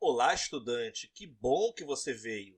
Olá, estudante! Que bom que você veio!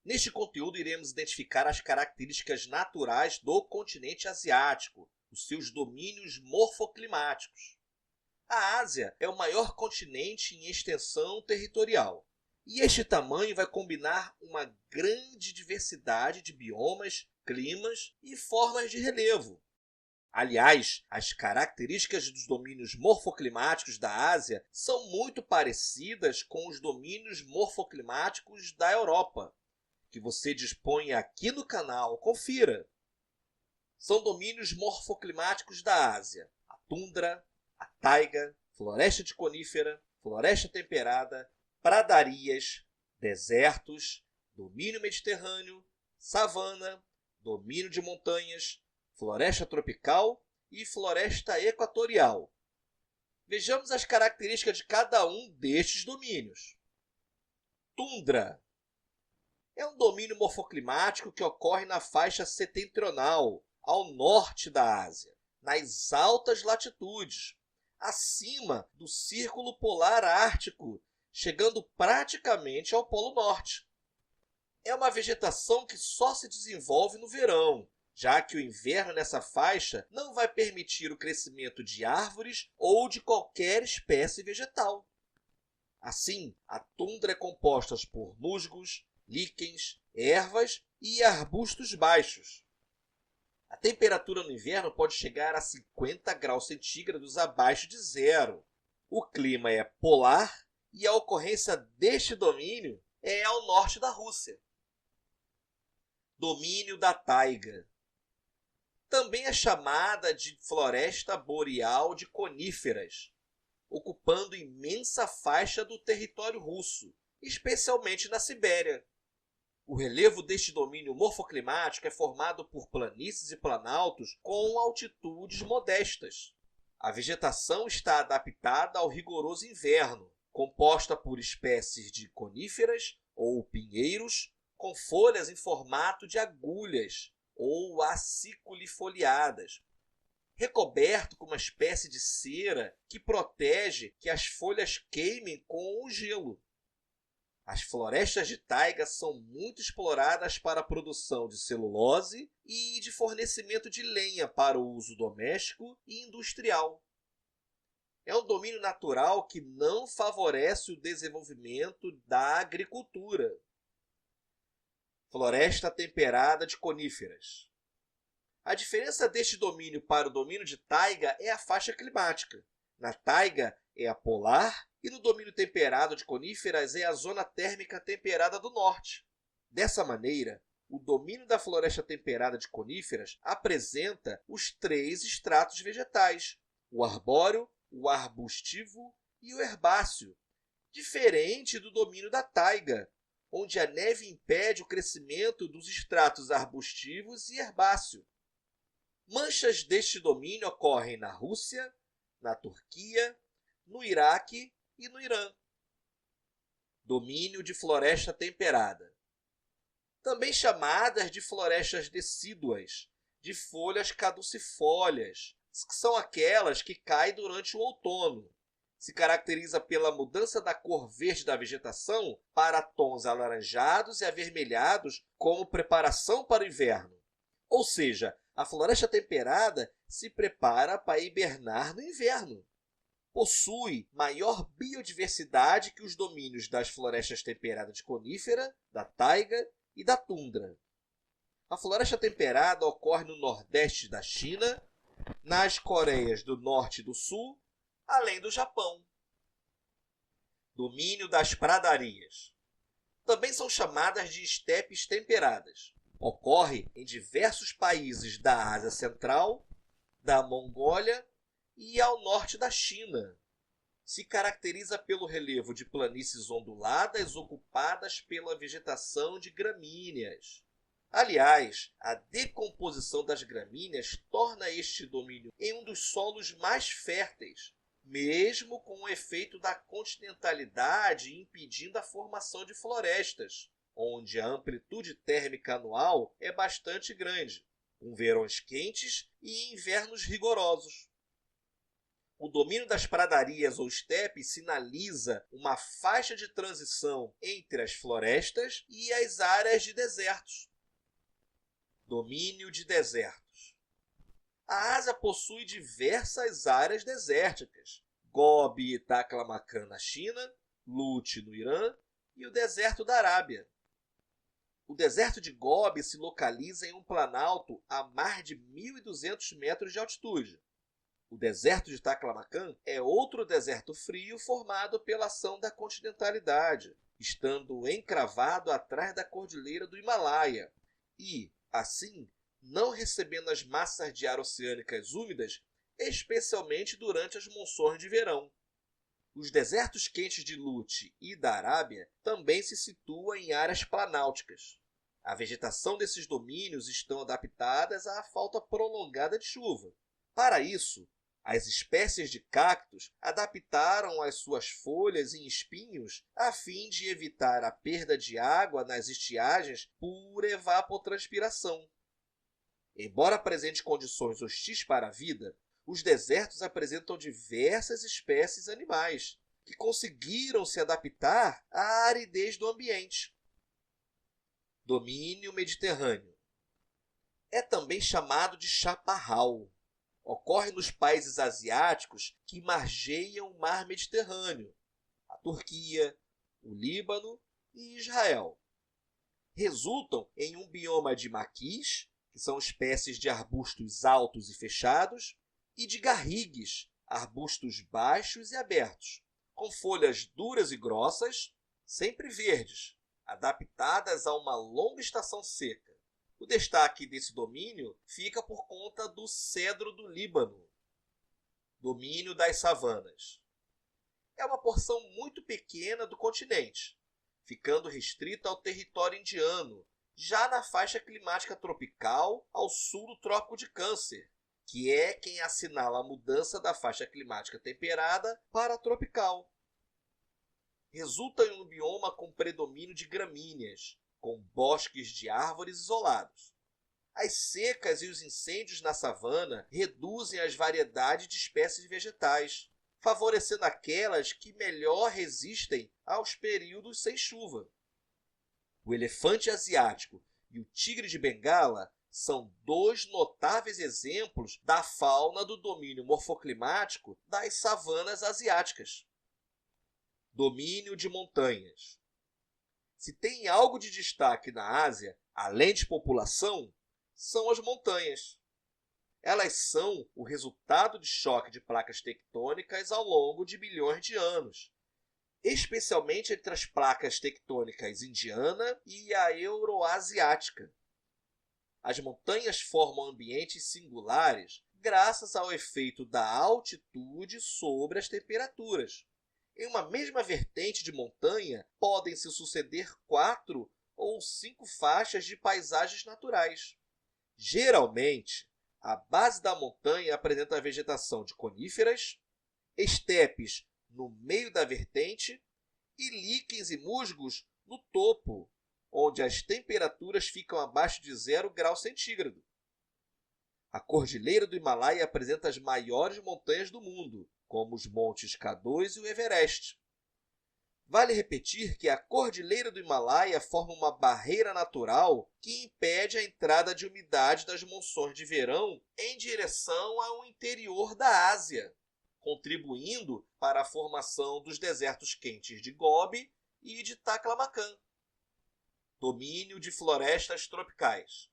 Neste conteúdo, iremos identificar as características naturais do continente asiático, os seus domínios morfoclimáticos. A Ásia é o maior continente em extensão territorial, e este tamanho vai combinar uma grande diversidade de biomas, climas e formas de relevo. Aliás, as características dos domínios morfoclimáticos da Ásia são muito parecidas com os domínios morfoclimáticos da Europa, que você dispõe aqui no canal. Confira! São domínios morfoclimáticos da Ásia: a tundra, a taiga, floresta de conífera, floresta temperada, pradarias, desertos, domínio mediterrâneo, savana, domínio de montanhas, floresta tropical e floresta equatorial. Vejamos as características de cada um destes domínios. Tundra é um domínio morfoclimático que ocorre na faixa setentrional, ao norte da Ásia, nas altas latitudes, acima do Círculo Polar Ártico, chegando praticamente ao Polo Norte. É uma vegetação que só se desenvolve no verão, já que o inverno nessa faixa não vai permitir o crescimento de árvores ou de qualquer espécie vegetal. Assim, a tundra é composta por musgos, líquens, ervas e arbustos baixos. A temperatura no inverno pode chegar a 50 graus centígrados abaixo de zero. O clima é polar e a ocorrência deste domínio é ao norte da Rússia. Domínio da taiga. Também é chamada de floresta boreal de coníferas, ocupando imensa faixa do território russo, especialmente na Sibéria. O relevo deste domínio morfoclimático é formado por planícies e planaltos com altitudes modestas. A vegetação está adaptada ao rigoroso inverno, composta por espécies de coníferas ou pinheiros com folhas em formato de agulhas ou aciculifoliadas, recoberto com uma espécie de cera que protege que as folhas queimem com o gelo. As florestas de taiga são muito exploradas para a produção de celulose e de fornecimento de lenha para o uso doméstico e industrial. É um domínio natural que não favorece o desenvolvimento da agricultura. Floresta temperada de coníferas. A diferença deste domínio para o domínio de taiga é a faixa climática. Na taiga é a polar e no domínio temperado de coníferas é a zona térmica temperada do norte. Dessa maneira, o domínio da floresta temperada de coníferas apresenta os três estratos vegetais: o arbóreo, o arbustivo e o herbáceo, diferente do domínio da taiga, onde a neve impede o crescimento dos estratos arbustivos e herbáceo. Manchas deste domínio ocorrem na Rússia, na Turquia, no Iraque e no Irã. Domínio de floresta temperada. Também chamadas de florestas decíduas, de folhas caducifólias, que são aquelas que caem durante o outono. Se caracteriza pela mudança da cor verde da vegetação para tons alaranjados e avermelhados como preparação para o inverno. Ou seja, a floresta temperada se prepara para hibernar no inverno. Possui maior biodiversidade que os domínios das florestas temperadas de conífera, da taiga e da tundra. A floresta temperada ocorre no nordeste da China, nas Coreias do Norte e do Sul, além do Japão. Domínio das pradarias. Também são chamadas de estepes temperadas. Ocorre em diversos países da Ásia Central, da Mongólia e ao norte da China. Se caracteriza pelo relevo de planícies onduladas ocupadas pela vegetação de gramíneas. Aliás, a decomposição das gramíneas torna este domínio em um dos solos mais férteis, mesmo com o efeito da continentalidade impedindo a formação de florestas, onde a amplitude térmica anual é bastante grande, com verões quentes e invernos rigorosos. O domínio das pradarias ou estepes sinaliza uma faixa de transição entre as florestas e as áreas de desertos. Domínio de desertos. A Ásia possui diversas áreas desérticas: Gobi e Taklamakan na China, Lut no Irã e o deserto da Arábia. O deserto de Gobi se localiza em um planalto a mais de 1.200 metros de altitude. O deserto de Taklamakan é outro deserto frio formado pela ação da continentalidade, estando encravado atrás da cordilheira do Himalaia e, assim, não recebendo as massas de ar oceânicas úmidas, especialmente durante as monções de verão. Os desertos quentes de Lut e da Arábia também se situam em áreas planálticas. A vegetação desses domínios estão adaptadas à falta prolongada de chuva. Para isso, as espécies de cactos adaptaram as suas folhas e espinhos a fim de evitar a perda de água nas estiagens por evapotranspiração. Embora apresente condições hostis para a vida, os desertos apresentam diversas espécies animais que conseguiram se adaptar à aridez do ambiente. Domínio mediterrâneo. É também chamado de chaparral. Ocorre nos países asiáticos que margeiam o mar Mediterrâneo, a Turquia, o Líbano e Israel. Resultam em um bioma de maquis, que são espécies de arbustos altos e fechados, e de garrigues, arbustos baixos e abertos, com folhas duras e grossas, sempre verdes, adaptadas a uma longa estação seca. O destaque desse domínio fica por conta do cedro do Líbano. Domínio das savanas. É uma porção muito pequena do continente, ficando restrita ao território indiano, já na faixa climática tropical ao sul do Trópico de Câncer, que é quem assinala a mudança da faixa climática temperada para a tropical. Resulta em um bioma com predomínio de gramíneas, com bosques de árvores isolados. As secas e os incêndios na savana reduzem as variedades de espécies vegetais, favorecendo aquelas que melhor resistem aos períodos sem chuva. O elefante asiático e o tigre de Bengala são dois notáveis exemplos da fauna do domínio morfoclimático das savanas asiáticas. Domínio de montanhas. Se tem algo de destaque na Ásia, além de população, são as montanhas. Elas são o resultado de choque de placas tectônicas ao longo de bilhões de anos, especialmente entre as placas tectônicas indiana e a euroasiática. As montanhas formam ambientes singulares graças ao efeito da altitude sobre as temperaturas. Em uma mesma vertente de montanha, podem se suceder 4 ou 5 faixas de paisagens naturais. Geralmente, a base da montanha apresenta a vegetação de coníferas, estepes no meio da vertente e líquens e musgos no topo, onde as temperaturas ficam abaixo de 0 grau centígrado. A Cordilheira do Himalaia apresenta as maiores montanhas do mundo, como os montes K2 e o Everest. Vale repetir que a Cordilheira do Himalaia forma uma barreira natural que impede a entrada de umidade das monções de verão em direção ao interior da Ásia, contribuindo para a formação dos desertos quentes de Gobi e de Taklamakan. Domínio de florestas tropicais.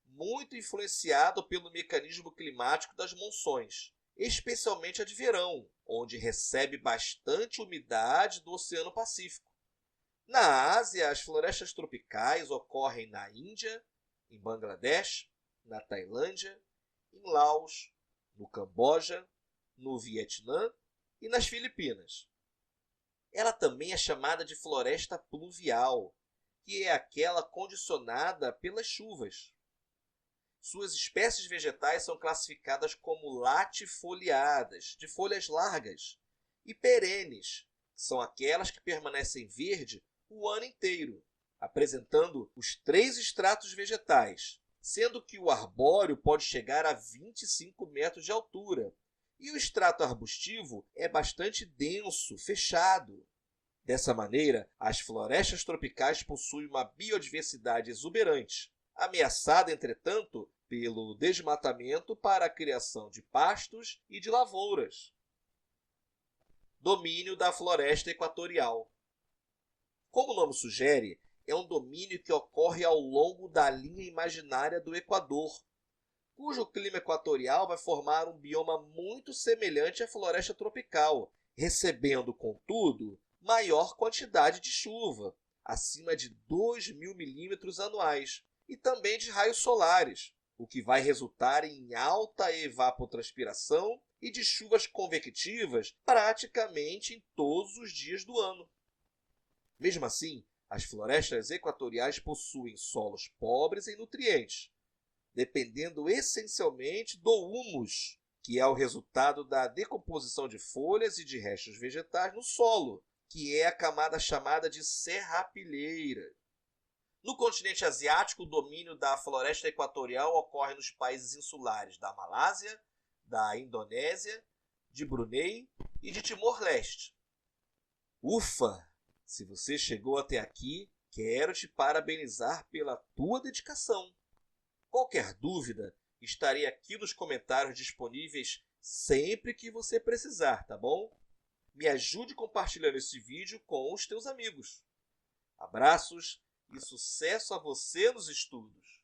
Muito influenciado pelo mecanismo climático das monções, especialmente a de verão, onde recebe bastante umidade do Oceano Pacífico. Na Ásia, as florestas tropicais ocorrem na Índia, em Bangladesh, na Tailândia, em Laos, no Camboja, no Vietnã e nas Filipinas. Ela também é chamada de floresta pluvial, que é aquela condicionada pelas chuvas. Suas espécies vegetais são classificadas como latifoliadas, de folhas largas, e perenes, que são aquelas que permanecem verde o ano inteiro, apresentando os 3 estratos vegetais, sendo que o arbóreo pode chegar a 25 metros de altura E o extrato arbustivo é bastante denso, fechado. Dessa maneira, as florestas tropicais possuem uma biodiversidade exuberante, ameaçada, entretanto, pelo desmatamento para a criação de pastos e de lavouras. Domínio da floresta equatorial. Como o nome sugere, é um domínio que ocorre ao longo da linha imaginária do Equador, cujo clima equatorial vai formar um bioma muito semelhante à floresta tropical, recebendo, contudo, maior quantidade de chuva, acima de 2.000 milímetros anuais, e também de raios solares, o que vai resultar em alta evapotranspiração e de chuvas convectivas praticamente em todos os dias do ano. Mesmo assim, as florestas equatoriais possuem solos pobres em nutrientes, dependendo essencialmente do humus, que é o resultado da decomposição de folhas e de restos vegetais no solo, que é a camada chamada de serrapilheira. No continente asiático, o domínio da floresta equatorial ocorre nos países insulares da Malásia, da Indonésia, de Brunei e de Timor-Leste. Ufa! Se você chegou até aqui, quero te parabenizar pela tua dedicação. Qualquer dúvida, estarei aqui nos comentários disponíveis sempre que você precisar, tá bom? Me ajude compartilhando esse vídeo com os teus amigos. Abraços e sucesso a você nos estudos!